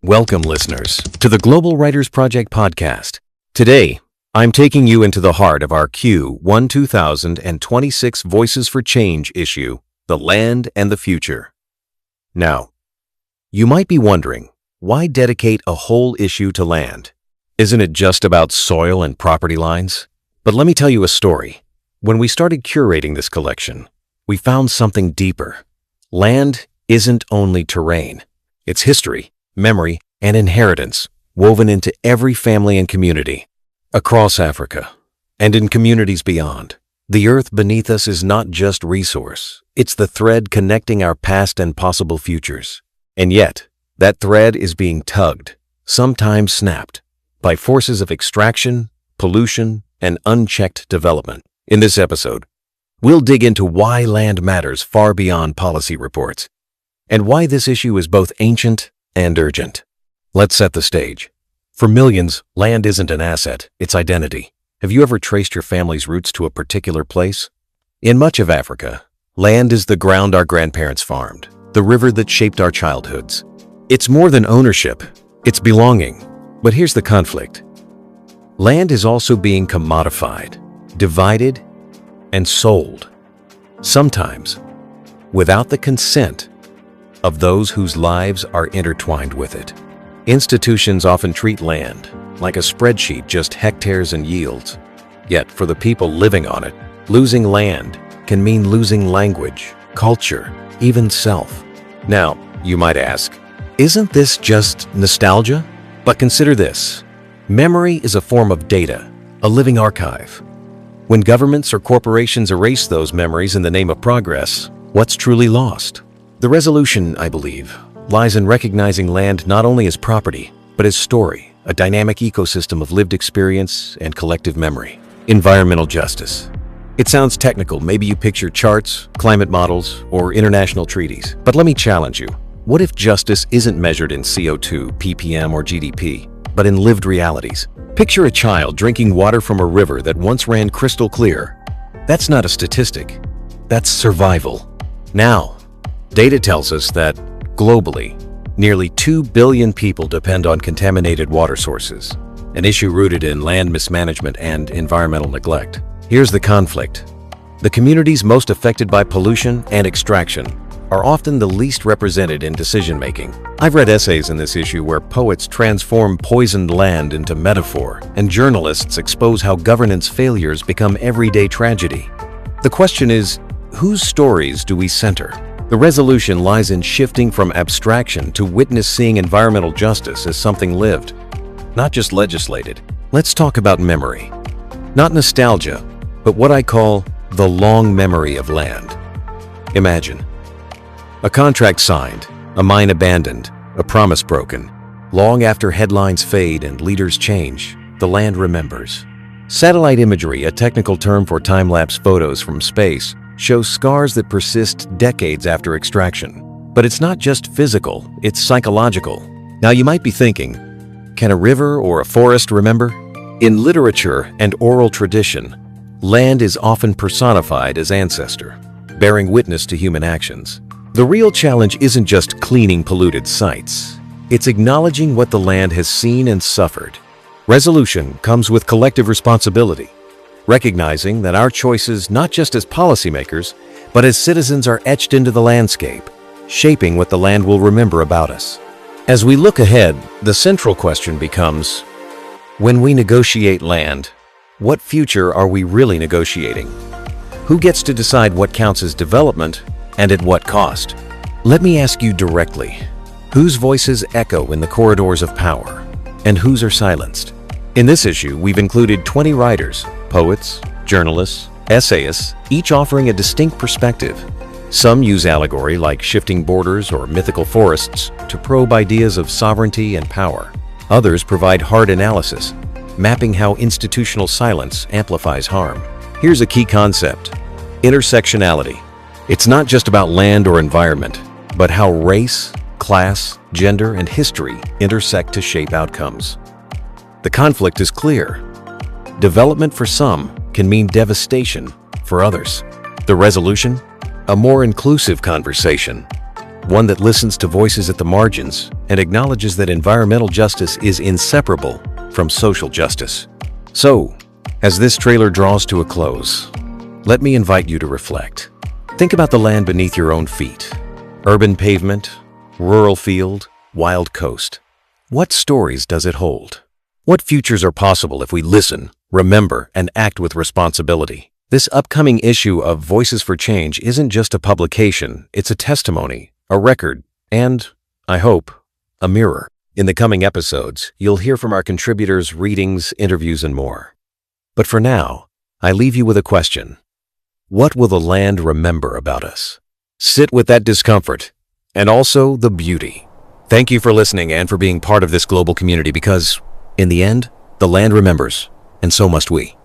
Welcome, listeners, to the Global Writers Project podcast. Today, I'm taking you into the heart of our Q1 2026 Voices for Change issue, The Land and the Future. Now, you might be wondering, why dedicate a whole issue to land? Isn't it just about soil and property lines? But let me tell you a story. When we started curating this collection, we found something deeper. Land isn't only terrain. It's history, memory, and inheritance woven into every family and community. Across Africa, and in communities beyond, the earth beneath us is not just resource. It's the thread connecting our past and possible futures. And yet, that thread is being tugged, sometimes snapped, by forces of extraction, pollution, and unchecked development. In this episode, we'll dig into why land matters far beyond policy reports, and why this issue is both ancient and urgent. Let's set the stage. For millions, land isn't an asset, it's identity. Have you ever traced your family's roots to a particular place? In much of Africa, land is the ground our grandparents farmed, the river that shaped our childhoods. It's more than ownership, it's belonging. But here's the conflict. Land is also being commodified, divided, and sold, sometimes without the consent of those whose lives are intertwined with it. Institutions often treat land like a spreadsheet, just hectares and yields. Yet for the people living on it, losing land can mean losing language, culture, even self. Now, you might ask, isn't this just nostalgia? But consider this. Memory is a form of data, a living archive. When governments or corporations erase those memories in the name of progress, what's truly lost? The resolution, I believe, lies in recognizing land not only as property, but as story, a dynamic ecosystem of lived experience and collective memory. Environmental justice. It sounds technical. Maybe you picture charts, climate models, or international treaties. But let me challenge you. What if justice isn't measured in CO2, ppm, or GDP, but in lived realities? Picture a child drinking water from a river that once ran crystal clear. That's not a statistic. That's survival. Now, data tells us that, globally, nearly 2 billion people depend on contaminated water sources, an issue rooted in land mismanagement and environmental neglect. Here's the conflict. The communities most affected by pollution and extraction are often the least represented in decision-making. I've read essays in this issue where poets transform poisoned land into metaphor, and journalists expose how governance failures become everyday tragedy. The question is, whose stories do we center? The resolution lies in shifting from abstraction to witness seeing environmental justice as something lived, not just legislated. Let's talk about memory. Not nostalgia, but what I call the long memory of land. Imagine a contract signed, a mine abandoned, a promise broken. Long after headlines fade and leaders change, the land remembers. Satellite imagery, a technical term for time-lapse photos from space, shows scars that persist decades after extraction. But it's not just physical, it's psychological. Now you might be thinking, can a river or a forest remember? In literature and oral tradition, land is often personified as ancestor, bearing witness to human actions. The real challenge isn't just cleaning polluted sites. It's acknowledging what the land has seen and suffered. Resolution comes with collective responsibility, recognizing that our choices, not just as policymakers, but as citizens, are etched into the landscape, shaping what the land will remember about us. As we look ahead, the central question becomes, when we negotiate land, what future are we really negotiating? Who gets to decide what counts as development and at what cost? Let me ask you directly, whose voices echo in the corridors of power, and whose are silenced? In this issue, we've included 20 writers, poets, journalists, essayists, each offering a distinct perspective. Some use allegory like shifting borders or mythical forests to probe ideas of sovereignty and power. Others provide hard analysis, mapping how institutional silence amplifies harm. Here's a key concept: intersectionality. It's not just about land or environment, but how race, class, gender, and history intersect to shape outcomes. The conflict is clear. Development for some can mean devastation for others. The resolution? A more inclusive conversation, one that listens to voices at the margins and acknowledges that environmental justice is inseparable from social justice. So, as this trailer draws to a close, let me invite you to reflect. Think about the land beneath your own feet. Urban pavement, rural field, wild coast. What stories does it hold? What futures are possible if we listen, remember, and act with responsibility? This upcoming issue of Voices for Change isn't just a publication, it's a testimony, a record, and, I hope, a mirror. In the coming episodes, you'll hear from our contributors, readings, interviews, and more. But for now, I leave you with a question. What will the land remember about us? Sit with that discomfort, and also the beauty. Thank you for listening and for being part of this global community because, in the end, the land remembers, and so must we.